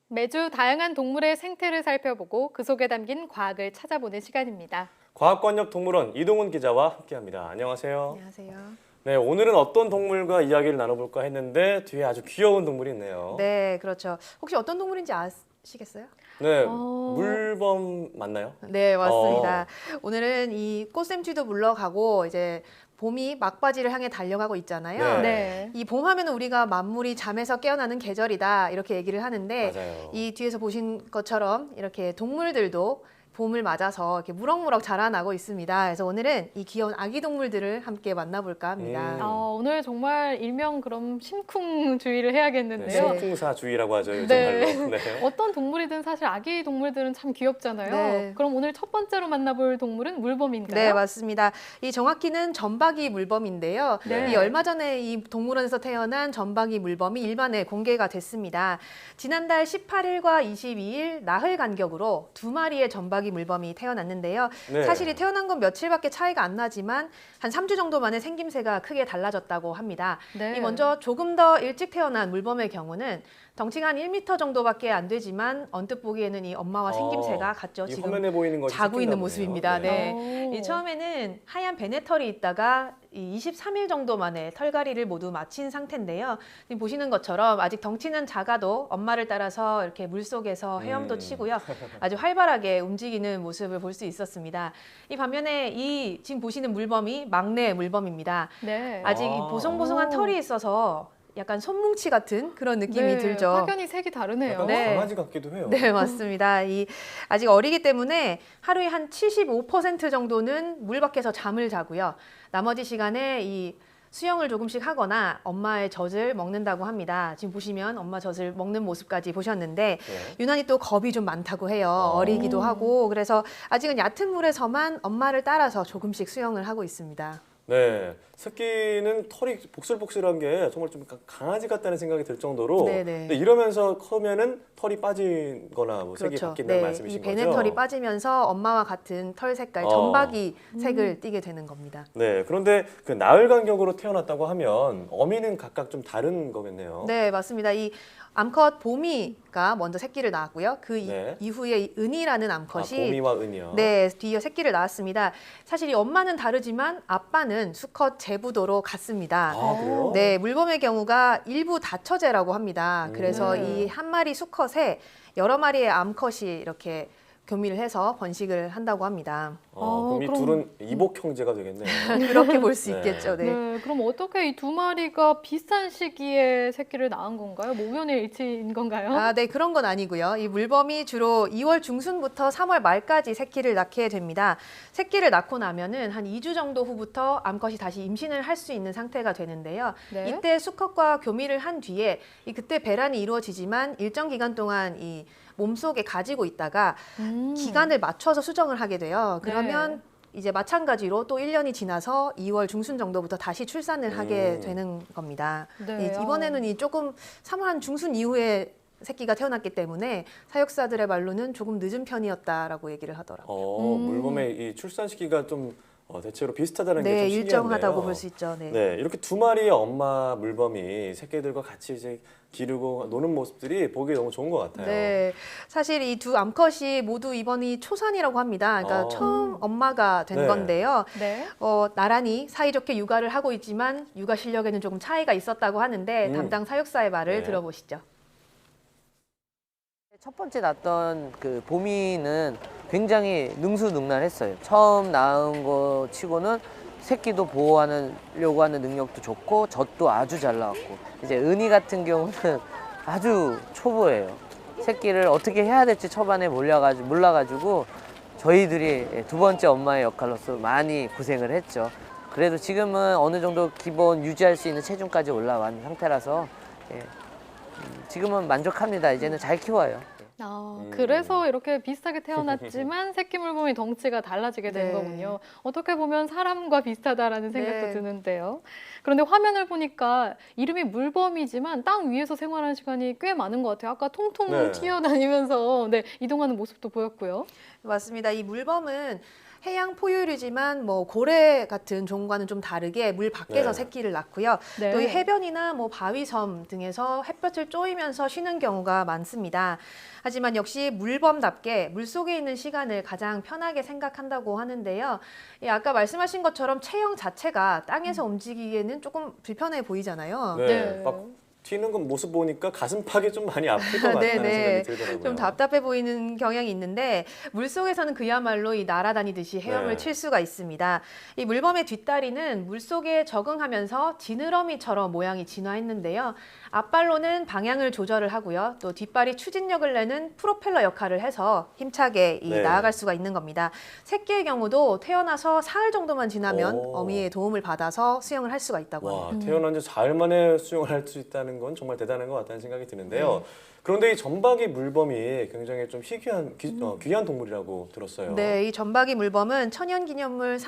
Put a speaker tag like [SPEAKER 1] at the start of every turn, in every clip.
[SPEAKER 1] 매주 다양한 동물의 생태를 살펴보고 그 속에 담긴 과학을 찾아보는 시간입니다.
[SPEAKER 2] 과학관역 동물원 이동훈 기자와 함께합니다. 안녕하세요.
[SPEAKER 3] 안녕하세요.
[SPEAKER 2] 네, 오늘은 어떤 동물과 이야기를 나눠볼까 했는데 뒤에 아주 귀여운 동물이 있네요.
[SPEAKER 3] 네, 그렇죠. 혹시 어떤 동물인지 아시겠어요?
[SPEAKER 2] 네,
[SPEAKER 1] 어.
[SPEAKER 2] 물범 맞나요?
[SPEAKER 3] 네, 맞습니다. 오늘은 이 꽃샘추위도 물러가고 이제 봄이 막바지를 향해 달려가고 있잖아요.
[SPEAKER 2] 네.
[SPEAKER 1] 네.
[SPEAKER 3] 이 봄 하면은 우리가 만물이 잠에서 깨어나는 계절이다 이렇게 얘기를 하는데
[SPEAKER 2] 맞아요.
[SPEAKER 3] 이 뒤에서 보신 것처럼 이렇게 동물들도 봄을 맞아서 이렇게 무럭무럭 자라나고 있습니다. 그래서 오늘은 이 귀여운 아기 동물들을 함께 만나볼까 합니다.
[SPEAKER 1] 오늘 정말 일명 그럼 심쿵주의를
[SPEAKER 2] 네,
[SPEAKER 1] 해야겠는데요.
[SPEAKER 2] 심쿵사주의라고 하죠, 요즘
[SPEAKER 1] 네.
[SPEAKER 2] 말로. 네.
[SPEAKER 1] 어떤 동물이든 사실 아기 동물들은 참 귀엽잖아요.
[SPEAKER 3] 네.
[SPEAKER 1] 그럼 오늘 첫 번째로 만나볼 동물은 물범인가요?
[SPEAKER 3] 네, 맞습니다. 이 정확히는 전박이 물범인데요.
[SPEAKER 2] 네.
[SPEAKER 3] 이 얼마 전에 이 동물원에서 태어난 전박이 물범이 일반에 공개가 됐습니다. 지난달 18일과 22일 나흘 간격으로 두 마리의 전박이 물범이 태어났는데요.
[SPEAKER 2] 네.
[SPEAKER 3] 사실 이 태어난 건 며칠밖에 차이가 안 나지만 한 3주 정도 만에 생김새가 크게 달라졌다고 합니다.
[SPEAKER 1] 네.
[SPEAKER 3] 이 먼저 조금 더 일찍 태어난 물범의 경우는 덩치가 한 1m 정도밖에 안 되지만 언뜻 보기에는 이 엄마와 생김새가 같죠.
[SPEAKER 2] 이
[SPEAKER 3] 지금
[SPEAKER 2] 화면에 보이는 것이
[SPEAKER 3] 자고 있는
[SPEAKER 2] 새끼인가
[SPEAKER 3] 모습입니다.
[SPEAKER 2] 보네요.
[SPEAKER 3] 네. 이 처음에는 하얀 베네털이 있다가 이 23일 정도 만에 털갈이를 모두 마친 상태인데요. 지금 보시는 것처럼 아직 덩치는 작아도 엄마를 따라서 이렇게 물속에서 헤엄도 치고요. 아주 활발하게 움직이는 모습을 볼 수 있었습니다. 이 반면에 이 지금 보시는 물범이 막내 물범입니다.
[SPEAKER 1] 네.
[SPEAKER 3] 아직 이
[SPEAKER 2] 아.
[SPEAKER 3] 보송보송한
[SPEAKER 1] 오.
[SPEAKER 3] 털이 있어서 약간 손뭉치 같은 그런 느낌이
[SPEAKER 1] 네,
[SPEAKER 3] 들죠.
[SPEAKER 1] 확연히 색이 다르네요.
[SPEAKER 2] 약간
[SPEAKER 3] 네.
[SPEAKER 2] 강아지 같기도 해요.
[SPEAKER 3] 네, 맞습니다. 아직 어리기 때문에 하루에 한 75% 정도는 물 밖에서 잠을 자고요. 나머지 시간에 이 수영을 조금씩 하거나 엄마의 젖을 먹는다고 합니다. 지금 보시면 엄마 젖을 먹는 모습까지 보셨는데
[SPEAKER 2] 네.
[SPEAKER 3] 유난히 또 겁이 좀 많다고 해요.
[SPEAKER 2] 어.
[SPEAKER 3] 어리기도 하고 그래서 아직은 얕은 물에서만 엄마를 따라서 조금씩 수영을 하고 있습니다.
[SPEAKER 2] 네, 새끼는 털이 복슬복슬한 게 정말 좀 강아지 같다는 생각이 들 정도로.
[SPEAKER 3] 네네.
[SPEAKER 2] 근데 이러면서 크면은 털이 빠지거나 뭐 색이
[SPEAKER 3] 그렇죠.
[SPEAKER 2] 바뀐다는
[SPEAKER 3] 이
[SPEAKER 2] 말씀이신 거죠?
[SPEAKER 3] 베네털이 빠지면서 엄마와 같은 털 색깔, 전박이 색을 띠게 되는 겁니다.
[SPEAKER 2] 네, 그런데 그 나흘 간격으로 태어났다고 하면 어미는 각각 좀 다른 거겠네요.
[SPEAKER 3] 네, 맞습니다. 이 암컷 보미가 먼저 새끼를 낳았고요. 그
[SPEAKER 2] 네.
[SPEAKER 3] 이후에 이 은이라는
[SPEAKER 2] 아,
[SPEAKER 3] 암컷이
[SPEAKER 2] 봄이와 은이요.
[SPEAKER 3] 네, 뒤이어 새끼를 낳았습니다. 사실 이 엄마는 다르지만 아빠는 수컷 제부도로 같습니다.
[SPEAKER 2] 아, 그래요?
[SPEAKER 3] 네, 물범의 경우가 일부 다처제라고 합니다. 그래서
[SPEAKER 1] 네.
[SPEAKER 3] 이 한 마리 수컷에 여러 마리의 암컷이 이렇게 교미를 해서 번식을 한다고 합니다.
[SPEAKER 2] 그럼 이
[SPEAKER 1] 그럼-
[SPEAKER 2] 둘은 이복 형제가 되겠네요.
[SPEAKER 3] 그렇게 볼 수
[SPEAKER 2] 네.
[SPEAKER 3] 있겠죠. 네.
[SPEAKER 1] 네, 그럼 어떻게 이 두 마리가 비슷한 시기에 새끼를 낳은 건가요? 뭐 우연의 일치인 건가요?
[SPEAKER 3] 아, 네, 그런 건 아니고요. 이 물범이 주로 2월 중순부터 3월 말까지 새끼를 낳게 됩니다. 새끼를 낳고 나면은 한 2주 정도 후부터 암컷이 다시 임신을 할 수 있는 상태가 되는데요.
[SPEAKER 1] 네.
[SPEAKER 3] 이때 수컷과 교미를 한 뒤에 그때 배란이 이루어지지만 일정 기간 동안 이 몸속에 가지고 있다가 기간을 맞춰서 수정을 하게 돼요. 그러면 이제 마찬가지로 또 1년이 지나서 2월 중순 정도부터 다시 출산을 하게 되는 겁니다.
[SPEAKER 1] 네.
[SPEAKER 3] 이번에는 이 조금 3월 중순 이후에 새끼가 태어났기 때문에 사육사들의 말로는 조금 늦은 편이었다라고 얘기를 하더라고요.
[SPEAKER 2] 물범의 이 출산 시기가 좀 대체로 비슷하다는 게
[SPEAKER 3] 네,
[SPEAKER 2] 좀 신기한데요.
[SPEAKER 3] 일정하다고 볼 수 있죠. 네.
[SPEAKER 2] 네, 이렇게 두 마리의 엄마 물범이 새끼들과 같이 이제 기르고 노는 모습들이 보기 너무 좋은 것 같아요.
[SPEAKER 3] 네, 사실 이 두 암컷이 모두 이번이 초산이라고 합니다. 그러니까 처음 엄마가 된
[SPEAKER 2] 네.
[SPEAKER 3] 건데요.
[SPEAKER 1] 네.
[SPEAKER 3] 나란히 사이좋게 육아를 하고 있지만 육아 실력에는 조금 차이가 있었다고 하는데 담당 사육사의 말을
[SPEAKER 2] 네.
[SPEAKER 3] 들어보시죠.
[SPEAKER 4] 첫 번째 낳았던 그 보미는 굉장히 능수능란했어요. 처음 낳은 거 치고는 새끼도 보호하려고 하는 능력도 좋고 젖도 아주 잘 나왔고, 이제 은희 같은 경우는 아주 초보예요. 새끼를 어떻게 해야 될지 초반에 몰라가지고 저희들이 두 번째 엄마의 역할로서 많이 고생을 했죠. 그래도 지금은 어느 정도 기본 유지할 수 있는 체중까지 올라간 상태라서 지금은 만족합니다. 이제는 잘 키워요.
[SPEAKER 1] 그래서 이렇게 비슷하게 태어났지만 새끼 물범이 덩치가 달라지게 된
[SPEAKER 3] 네.
[SPEAKER 1] 거군요. 어떻게 보면 사람과 비슷하다라는 생각도
[SPEAKER 3] 네.
[SPEAKER 1] 드는데요. 그런데 화면을 보니까 이름이 물범이지만 땅 위에서 생활하는 시간이 꽤 많은 것 같아요. 아까 통통
[SPEAKER 2] 네.
[SPEAKER 1] 튀어다니면서 이동하는 모습도 보였고요.
[SPEAKER 3] 맞습니다. 이 물범은 해양 포유류지만 뭐 고래 같은 종과는 좀 다르게 물 밖에서
[SPEAKER 2] 네.
[SPEAKER 3] 새끼를 낳고요.
[SPEAKER 1] 네.
[SPEAKER 3] 또 이 해변이나 뭐 바위섬 등에서 햇볕을 쬐이면서 쉬는 경우가 많습니다. 하지만 역시 물범답게 물속에 있는 시간을 가장 편하게 생각한다고 하는데요. 예, 아까 말씀하신 것처럼 체형 자체가 땅에서 움직이기에는 조금 불편해 보이잖아요.
[SPEAKER 2] 네.
[SPEAKER 1] 네.
[SPEAKER 2] 막 튀는 건 모습 보니까 가슴팍이 좀 많이 아플 것
[SPEAKER 3] 네,
[SPEAKER 2] 같다는
[SPEAKER 3] 네.
[SPEAKER 2] 생각이 들더라고요.
[SPEAKER 3] 좀 답답해 보이는 경향이 있는데 물속에서는 그야말로 이 날아다니듯이 헤엄을
[SPEAKER 2] 네.
[SPEAKER 3] 칠 수가 있습니다. 이 물범의 뒷다리는 물속에 적응하면서 지느러미처럼 모양이 진화했는데요. 앞발로는 방향을 조절을 하고요. 또 뒷발이 추진력을 내는 프로펠러 역할을 해서 힘차게
[SPEAKER 2] 네.
[SPEAKER 3] 나아갈 수가 있는 겁니다. 새끼의 경우도 태어나서 사흘 정도만 지나면
[SPEAKER 2] 오.
[SPEAKER 3] 어미의 도움을 받아서 수영을 할 수가 있다고 합니다.
[SPEAKER 2] 와, 태어난 지 4일 만에 수영을 할 수 있다는 건 정말 대단한 것 같다는 생각이 드는데요. 그런데 이 점박이 물범이 굉장히 좀 희귀한, 귀한 동물이라고 들었어요.
[SPEAKER 3] 네, 이 점박이 물범은 천연기념물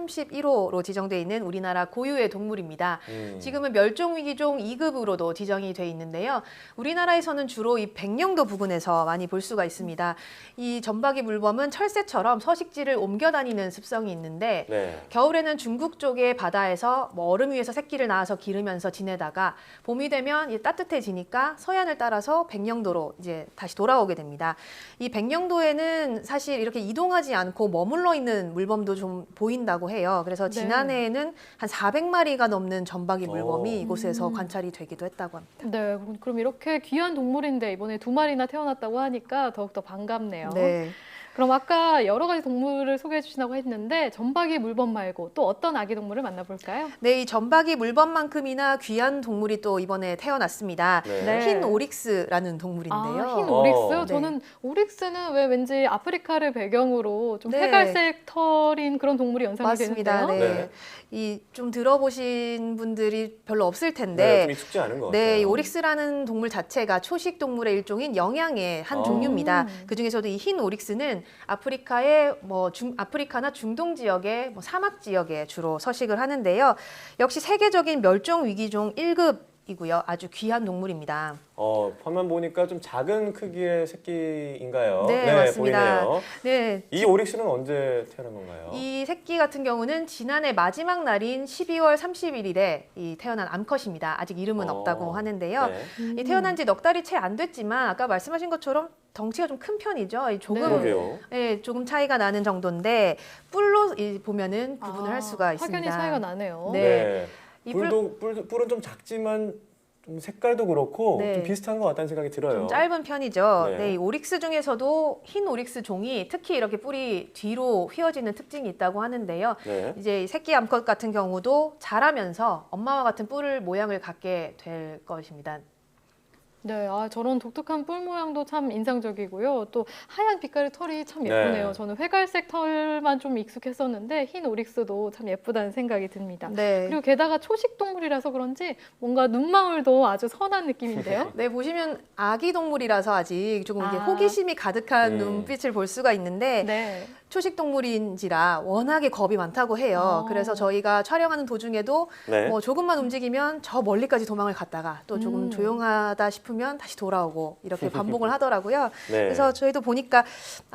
[SPEAKER 3] 331호로 지정돼 있는 우리나라 고유의 동물입니다. 지금은 멸종위기종 2급으로도 지정이 돼 있는데요. 우리나라에서는 주로 이 백령도 부근에서 많이 볼 수가 있습니다. 이 점박이 물범은 철새처럼 서식지를 옮겨 다니는 습성이 있는데
[SPEAKER 2] 네.
[SPEAKER 3] 겨울에는 중국 쪽의 바다에서 뭐 얼음 위에서 새끼를 낳아서 기르면서 지내다가 봄이 되면 이제 따뜻해지니까 서해안을 따라서 백령도로 이제 다시 돌아오게 됩니다. 이 백령도에는 사실 이렇게 이동하지 않고 머물러 있는 물범도 좀 보인다고 해요. 그래서
[SPEAKER 1] 네.
[SPEAKER 3] 지난해에는 한 400마리가 넘는 점박이 물범이
[SPEAKER 2] 오.
[SPEAKER 3] 이곳에서 관찰이 되기도 했다고 합니다.
[SPEAKER 1] 네, 그럼 이렇게 귀한 동물인데 이번에 2마리나 태어났다고 하니까 더욱더 반갑네요.
[SPEAKER 3] 네.
[SPEAKER 1] 그럼 아까 여러 가지 동물을 소개해 주신다고 했는데 점박이 물범 말고 또 어떤 아기 동물을 만나볼까요?
[SPEAKER 3] 네, 이 점박이 물범만큼이나 귀한 동물이 또 이번에 태어났습니다.
[SPEAKER 2] 네.
[SPEAKER 3] 흰 오릭스라는 동물인데요.
[SPEAKER 1] 아, 흰 오릭스요?
[SPEAKER 3] 네.
[SPEAKER 1] 저는 오릭스는 왜 왠지 아프리카를 배경으로 좀
[SPEAKER 3] 네.
[SPEAKER 1] 회갈색 털인 그런 동물이 연상이
[SPEAKER 3] 맞습니다.
[SPEAKER 1] 되는데요.
[SPEAKER 3] 네.
[SPEAKER 2] 네.
[SPEAKER 3] 이 좀 들어보신 분들이 별로 없을
[SPEAKER 2] 네,
[SPEAKER 3] 텐데
[SPEAKER 2] 좀 익숙지 않은 것 같아요.
[SPEAKER 3] 네, 이 오릭스라는 동물 자체가 초식 동물의 일종인 영양의 한 종류입니다. 그 중에서도 이 흰 오릭스는 아프리카의 아프리카나 중동 지역의 사막 지역에 주로 서식을 하는데요. 역시 세계적인 멸종 위기종 1급이고요. 아주 귀한 동물입니다.
[SPEAKER 2] 화면 보니까 좀 작은 크기의 새끼인가요?
[SPEAKER 3] 네, 맞습니다.
[SPEAKER 2] 보이네요.
[SPEAKER 3] 네.
[SPEAKER 2] 이 오릭스는 언제 태어난 건가요?
[SPEAKER 3] 이 새끼 같은 경우는 지난해 마지막 날인 12월 31일에 이 태어난 암컷입니다. 아직 이름은 없다고 하는데요.
[SPEAKER 2] 네.
[SPEAKER 3] 이 태어난 지 넉 달이 채 안 됐지만 아까 말씀하신 것처럼 덩치가 좀 큰 편이죠. 이 조금
[SPEAKER 2] 그러게요.
[SPEAKER 3] 예, 조금 차이가 나는 정도인데 뿔로 보면은 구분을 할 수가 있습니다.
[SPEAKER 1] 확연히 차이가 나네요.
[SPEAKER 3] 네.
[SPEAKER 2] 네.
[SPEAKER 3] 이
[SPEAKER 2] 뿔은 좀 작지만 좀 색깔도 그렇고
[SPEAKER 3] 네.
[SPEAKER 2] 좀 비슷한 것 같다는 생각이 들어요.
[SPEAKER 3] 좀 짧은 편이죠.
[SPEAKER 2] 네.
[SPEAKER 3] 네, 이 오릭스 중에서도 흰 오릭스 종이 특히 이렇게 뿔이 뒤로 휘어지는 특징이 있다고 하는데요.
[SPEAKER 2] 네.
[SPEAKER 3] 이제 이 새끼 암컷 같은 경우도 자라면서 엄마와 같은 뿔 모양을 갖게 될 것입니다.
[SPEAKER 1] 네, 저런 독특한 뿔 모양도 참 인상적이고요. 또 하얀 빛깔의 털이 참 예쁘네요.
[SPEAKER 2] 네.
[SPEAKER 1] 저는 회갈색 털만 좀 익숙했었는데 흰 오릭스도 참 예쁘다는 생각이 듭니다.
[SPEAKER 3] 네.
[SPEAKER 1] 그리고 게다가 초식 동물이라서 그런지 뭔가 눈망울도 아주 선한 느낌인데요.
[SPEAKER 3] 네, 보시면 아기 동물이라서 아직 조금 이렇게
[SPEAKER 1] 아.
[SPEAKER 3] 호기심이 가득한
[SPEAKER 2] 음.
[SPEAKER 3] 눈빛을 볼 수가 있는데
[SPEAKER 1] 네.
[SPEAKER 3] 초식 동물인지라 워낙에 겁이 많다고 해요.
[SPEAKER 1] 아.
[SPEAKER 3] 그래서 저희가 촬영하는 도중에도
[SPEAKER 2] 네.
[SPEAKER 3] 뭐 조금만 움직이면 저 멀리까지 도망을 갔다가 또 조금
[SPEAKER 1] 음.
[SPEAKER 3] 조용하다 싶으면 다시 돌아오고 이렇게 반복을 하더라고요.
[SPEAKER 2] 네.
[SPEAKER 3] 그래서 저희도 보니까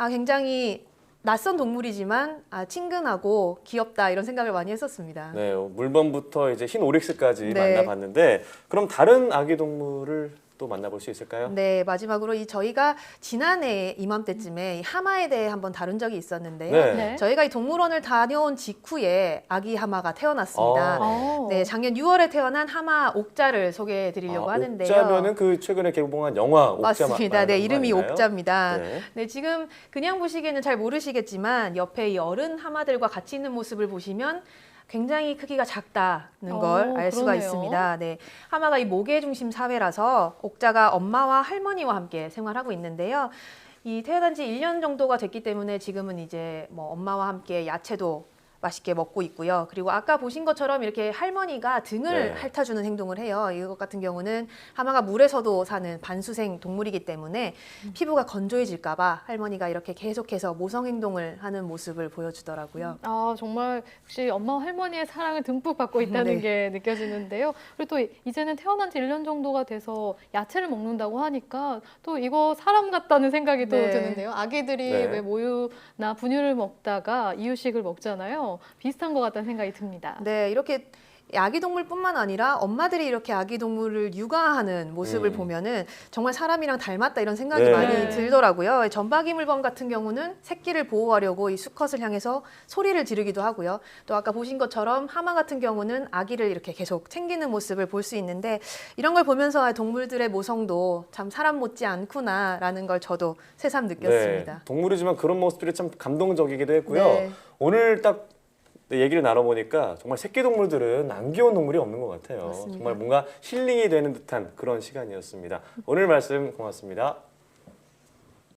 [SPEAKER 3] 굉장히 낯선 동물이지만 친근하고 귀엽다 이런 생각을 많이 했었습니다.
[SPEAKER 2] 네, 물범부터 이제 흰 오릭스까지
[SPEAKER 3] 네.
[SPEAKER 2] 만나봤는데 그럼 다른 아기 동물을 또 만나볼 수 있을까요?
[SPEAKER 3] 네, 마지막으로 저희가 지난해 이맘때쯤에 이 하마에 대해 한번 다룬 적이 있었는데요.
[SPEAKER 2] 네.
[SPEAKER 1] 네.
[SPEAKER 3] 저희가 이 동물원을 다녀온 직후에 아기 하마가 태어났습니다.
[SPEAKER 1] 아.
[SPEAKER 3] 네, 작년 6월에 태어난 하마 옥자를 소개해 드리려고 하는데요.
[SPEAKER 2] 옥자면은 그 최근에 개봉한 영화 옥자
[SPEAKER 3] 맞습니다. 네, 이름이
[SPEAKER 2] 말인가요?
[SPEAKER 3] 옥자입니다.
[SPEAKER 2] 네.
[SPEAKER 3] 네, 지금 그냥 보시기에는 잘 모르시겠지만 옆에 이 어른 하마들과 같이 있는 모습을 보시면 굉장히 크기가 작다는 걸 알 수가
[SPEAKER 1] 그러네요.
[SPEAKER 3] 있습니다. 네, 하마가 이 모계 중심 사회라서 옥자가 엄마와 할머니와 함께 생활하고 있는데요. 이 태어난 지 1년 정도가 됐기 때문에 지금은 이제 뭐 엄마와 함께 야채도 맛있게 먹고 있고요. 그리고 아까 보신 것처럼 이렇게 할머니가 등을
[SPEAKER 2] 네.
[SPEAKER 3] 핥아주는 행동을 해요. 이것 같은 경우는 하마가 물에서도 사는 반수생 동물이기 때문에 피부가 건조해질까 봐 할머니가 이렇게 계속해서 모성 행동을 하는 모습을 보여주더라고요.
[SPEAKER 1] 아, 정말 역시 엄마와 할머니의 사랑을 듬뿍 받고 있다는
[SPEAKER 3] 네.
[SPEAKER 1] 게 느껴지는데요. 그리고 또 이제는 태어난 지 1년 정도가 돼서 야채를 먹는다고 하니까 또 이거 사람 같다는 생각이 또
[SPEAKER 3] 네.
[SPEAKER 1] 드는데요. 아기들이
[SPEAKER 2] 네.
[SPEAKER 1] 왜 모유나 분유를 먹다가 이유식을 먹잖아요. 비슷한 것 같다는 생각이 듭니다.
[SPEAKER 3] 네, 이렇게 아기 동물뿐만 아니라 엄마들이 이렇게 아기 동물을 육아하는 모습을 보면은 정말 사람이랑 닮았다 이런 생각이
[SPEAKER 2] 네.
[SPEAKER 3] 많이
[SPEAKER 1] 네.
[SPEAKER 3] 들더라고요. 전박이 물범 같은 경우는 새끼를 보호하려고 이 수컷을 향해서 소리를 지르기도 하고요. 또 아까 보신 것처럼 하마 같은 경우는 아기를 이렇게 계속 챙기는 모습을 볼 수 있는데 이런 걸 보면서 아, 동물들의 모성도 참 사람 못지 않구나라는 걸 저도 새삼 느꼈습니다.
[SPEAKER 2] 네, 동물이지만 그런 모습들이 참 감동적이기도 했고요.
[SPEAKER 3] 네.
[SPEAKER 2] 오늘 딱 얘기를 나눠보니까 정말 새끼 동물들은 안 귀여운 동물이 없는 것 같아요.
[SPEAKER 3] 맞습니다.
[SPEAKER 2] 정말 뭔가 힐링이 되는 듯한 그런 시간이었습니다. 오늘 말씀 고맙습니다.